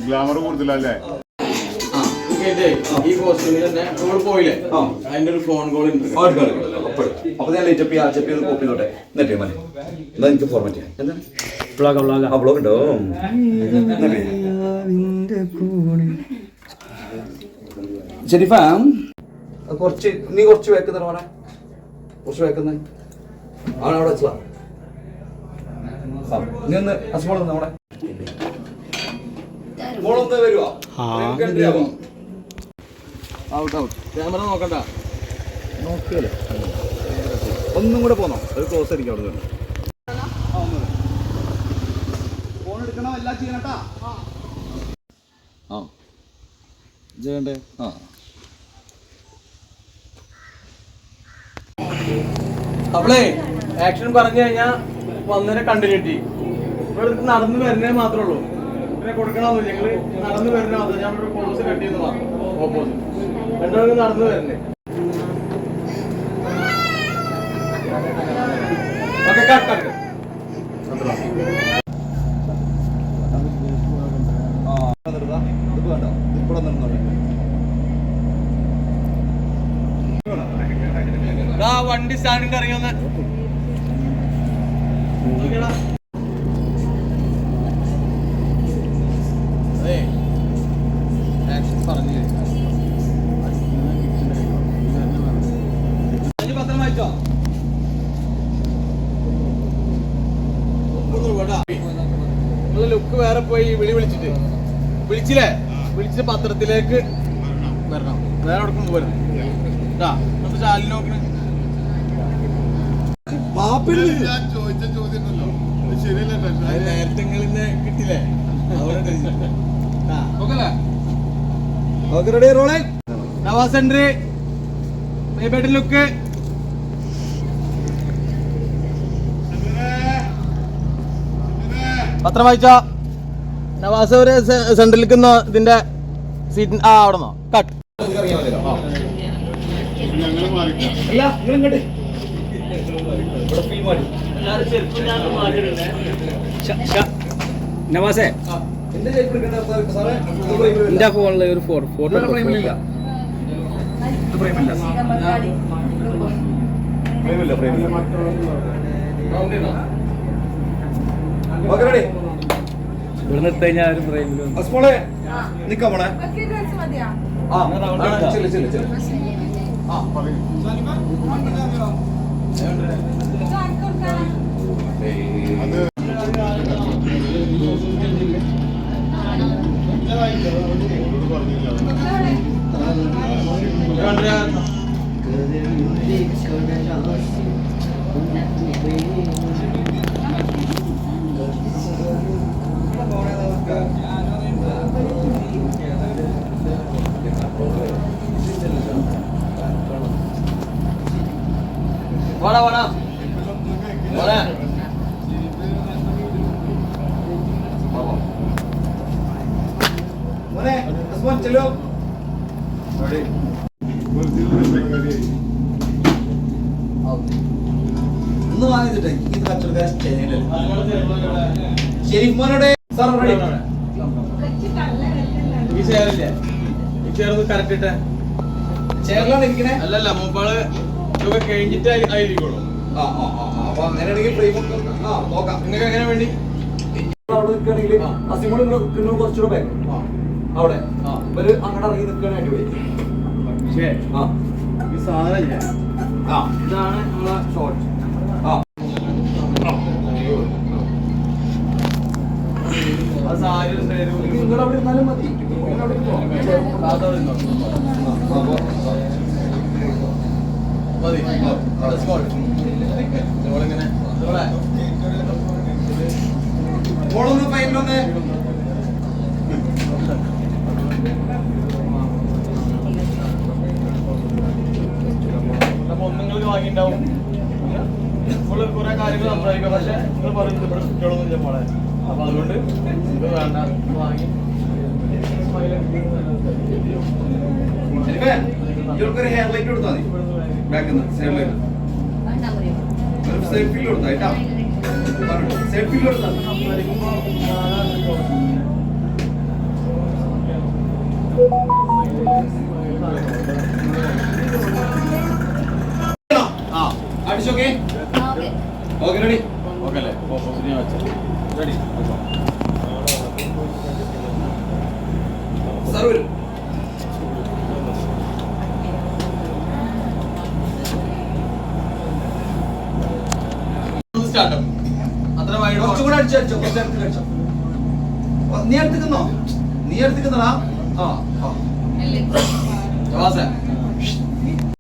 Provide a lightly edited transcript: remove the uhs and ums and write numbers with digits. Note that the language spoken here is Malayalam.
ഗ്ലാമർ കൂടുതലല്ലേ? ഈ കോസ്റ്റ്യൂമിൽ തന്നെ നമ്മൾ പോയില്ലേ, അതിന്റെ ഒരു ഫോൺ കോൾ ഉണ്ട്. അപ്പൊ ഞാൻ കോപ്പി നോട്ടെ എന്നിട്ട് മതി. എന്താ എനിക്ക് ഫോർമാറ്റ് ചെയ്യാം. ബ്ലോഗ് ഉണ്ടോ? ഷെരീഫ കുറച്ച് നീ കുറച്ച് വേക്കുന്ന മോനെ, കുറച്ച് വേക്കുന്ന ആണ് അവിടെ വെച്ചാ നീ ഒന്ന് അസ്മോൾ നമ്മുടെ മോളൊന്ന് വരുവാ. ഔട്ട് ഔട്ട് ക്യാമറ നോക്കണ്ട, നോക്കിയല്ലേ ഒന്നും കൂടെ പോന്നോ, ഒരു ക്ലോസ് അടിക്കാം അവിടെ നിന്ന്. ഫോൺ എടുക്കണോ എല്ലാം ചെയ്യണട്ടാ. ആ ചെയ്യണ്ടേ? ആ അപ്പളേ ആക്ഷൻ പറഞ്ഞു കഴിഞ്ഞാൽ വന്നതിനെ കണ്ടിന്യൂറ്റി. ഇവിടെ നടന്നു വരുന്നേ മാത്രമേ ഉള്ളൂ, പിന്നെ കൊടുക്കണമെന്നില്ല. ഞങ്ങള് നടന്നു വരുന്ന മാത്രം ഞാൻ ഇവിടെ പോലീസ് കെട്ടിയെന്ന് പറഞ്ഞു. ഓപ്പോസിറ്റ് രണ്ടുപേർക്ക് നടന്നു വരുന്നേ. Okay cut cut. വണ്ടി സ്റ്റാൻഡിന്റെ ഇറങ്ങിയൊന്ന് അതെ ആക്ഷൻ പറഞ്ഞു. പത്രം വായിച്ചോ? നിങ്ങള് ലുക്ക് വേറെ പോയി വിളിച്ചില്ലേ? വിളിച്ചിട്ട് പത്രത്തിലേക്ക് വരണം, വേറെ എവിടേക്കും പോകരുത് കേട്ടാ. നമുക്ക് ചാലിന് നോക്കണേ. നേരത്തെ നിങ്ങളിന്ന് കിട്ടില്ലേ? നവാസ് സെന്റർ ബേബേട്ടൻ ലുക്ക്. പത്രം വായിച്ചോ? നവാസ് ഒരു സെന്ററിലേക്ക് ഇതിന്റെ സീറ്റ് അവിടെ നിന്നോ കട്ട്. നവാസേ എന്റെ ഫോണില് ഒരു ഫോട്ടോ ഇവിടെ ഇട്ട് കഴിഞ്ഞാൽ ഒരു ഫ്രെയിമില് നിക്കാം മോളെ. വാടാ വാടാ വാടാ. മോനെ അസ്മാൻ ചെല്ലോ. ഒന്ന് വാങ്ങിച്ചിട്ടേ ഇത് കച്ചവടക്കാരൻ ചെയ്യുന്നില്ല. ഷെരീഫ് മോനോടെ സാർ റെഡി. ഈ ചെയറില്ലേ, ഈ ചെയർ കറക്റ്റ് ഇട്ടേ. ചെയറിലാണ് ഇരിക്കണേ? അല്ലല്ല, മൂപ്പാള് ഇതൊക്കെ കഴിഞ്ഞിട്ട് ആയിരിക്കുള്ളൂ. അപ്പൊ അങ്ങനെയാണെങ്കിൽ ഫ്രെയിം നോക്കാം. നിങ്ങൾക്ക് എങ്ങനെ വേണ്ടി അവിടെ നിൽക്കുകയാണെങ്കിൽ അസിമോൾ കുറച്ചുകൂടെ ബാക്ക് അവിടെ ഇവര് അങ്ങോട്ട് ഇറങ്ങി നിൽക്കുകയാണെങ്കിൽ പോയി. പക്ഷേ ഈ സാധനം ഇതാണ് നമ്മളെ ഷോർട്ട്. അത് സാരി നിങ്ങളുടെ അവിടെ ഇരുന്നാലും മതി. മതി ഇങ്ങനെ മോളൊന്ന് ഫൈനൊന്ന് ഒന്നുങ്ങൾക്ക് വാങ്ങിണ്ടാവും. നമ്മൾ കുറെ കാര്യങ്ങൾ സംസാരിക്കാം, പക്ഷെ നിങ്ങൾ പറയുന്നത് ഇവിടെ കുട്ടികളൊന്നും മോളെ. അപ്പൊ അതുകൊണ്ട് ഇത് വേണ്ട, വാങ്ങി ഇവർക്കൊരു ഹെയർ ലൈറ്റ് കൊടുത്താൽ മതി ബാക്കിൽ നിന്ന് സൈഡ് ലൈറ്റ് ഒരു സൈഡ് ഫീൽ കൊടുത്താൽ കേട്ടാ സൈഡ് ഫീൽ കൊടുത്താൽ അടിച്ചോക്കെ ഓക്കെ റെഡി ഓക്കെ അല്ലേ ഓപ്പോസിറ്റ് ഞാൻ വെച്ചു റെഡി സാർ വരും സ്റ്റാർട്ട് അത്ര വൈഡ് കുറച്ചുകൂടെ അടിച്ചോ കുറച്ച് അടുത്ത് അടിച്ചോ നീ എടുത്തിക്കുന്നോ നീ എടുത്തിക്കുന്നടാ ആ ജവാസേ